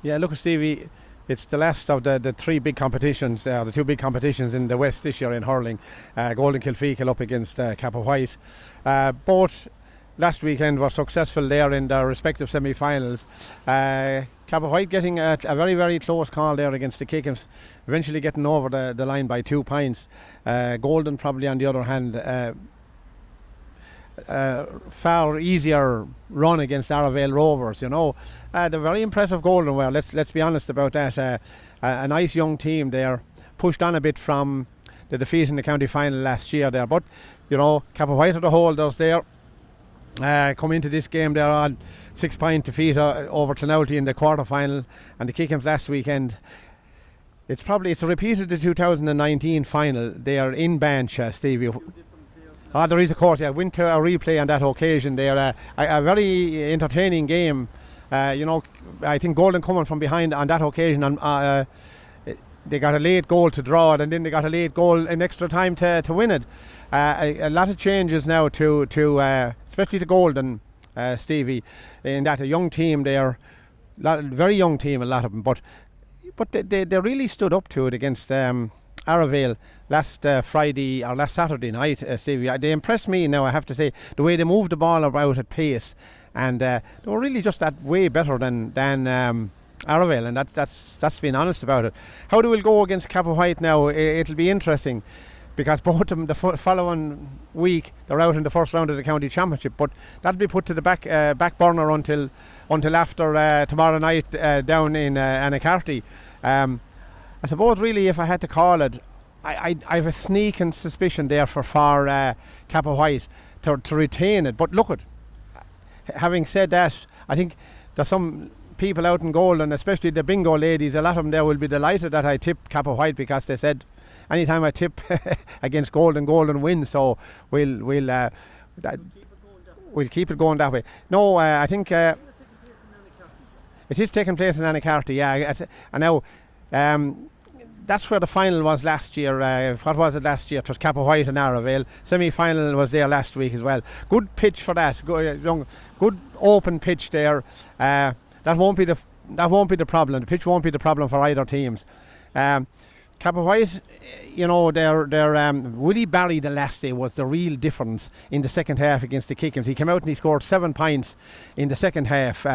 Yeah, look, Stevie, it's the last of the three big competitions, the two big competitions in the West this year in hurling. Golden Kilfeacle up against Kappa White. Both last weekend were successful there in their respective semi-finals. Kappa White getting a very, very close call there against the Kickham's, eventually getting over the line by 2 points. Golden probably on the other hand, far easier run against Arravale Rovers, you know. They're very impressive Golden were, let's be honest about that. A nice young team there, pushed on a bit from the defeat in the county final last year there, but you know, Kappa White are the holders there. Come into this game there on 6 point defeat over Clonalty in the quarter final, and the Kickham's last weekend. It's a repeat of the 2019 final. They are in Bench, Stevie. There is, of course, yeah. Went to a replay on that occasion there. A very entertaining game. You know, I think Golden coming from behind on that occasion, and they got a late goal to draw it, and then they got a late goal in extra time to win it. A lot of changes now to especially to Golden, Stevie, in that a young team there, very young team, a lot of them, but they really stood up to it against Arravale last Friday or last Saturday night, Stevie. They impressed me now, I have to say, the way they moved the ball about at pace, and they were really just that way better than Arravale, and that's being honest about it. How do we go against Kappa White now? It'll be interesting, because both of them the following week they're out in the first round of the county championship, but that'll be put to the back burner until after tomorrow night down in Anacarty. I suppose really, if I had to call it, I have a sneaking suspicion there for Kappa White to retain it. But look, having said that, I think there's some people out in Golden, especially the bingo ladies, a lot of them there will be delighted that I tip Kappa White, because they said anytime I tip against Golden wins. So we'll keep it going that way. No, I think it is taking place in Anacarty. Yeah, and now. That's where the final was last year. What was it last year? It was Kappa White and Arravale. Semi-final was there last week as well. Good pitch for that. Good open pitch there. That won't be the problem. The pitch won't be the problem for either teams. Kappa White, you know, their Willie Barry the last day was the real difference in the second half against the Kickham's. He came out and he scored 7 points in the second half.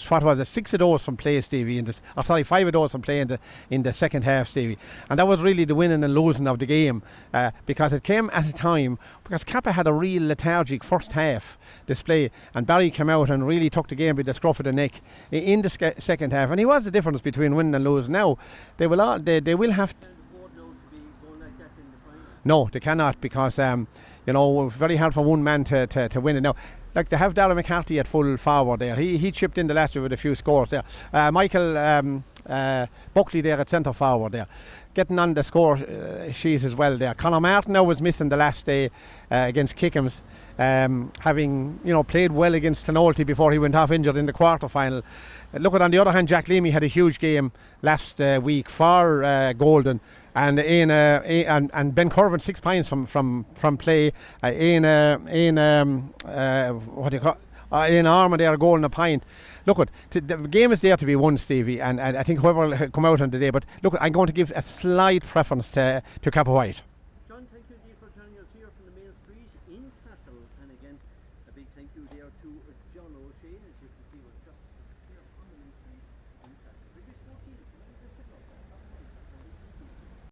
What was it? 6 of those from play, Stevie. 5 of those from play in the second half, Stevie. And that was really the winning and losing of the game, because it came at a time because Kappa had a real lethargic first half display, and Barry came out and really took the game by the scruff of the neck in the second half, and he was the difference between winning and losing. Now they will have. No, they cannot, because you know, it's very hard for one man to win it. Now, like, they have Darren McCarthy at full forward there. He chipped in the last year with a few scores there. Michael Buckley there at centre forward there, getting on the score sheet as well there. Conor Martin now was missing the last day against Kickham's, having, you know, played well against Clonalty before he went off injured in the quarter final. Look at, on the other hand, Jack Leamy had a huge game last week for Golden, and and Ben Curvin 6 points from play. Ian Armour there, a goal and a pint. Look, the game is there to be won, Stevie, and I think whoever will come out on the day. But look, I'm going to give a slight preference to Kappa White.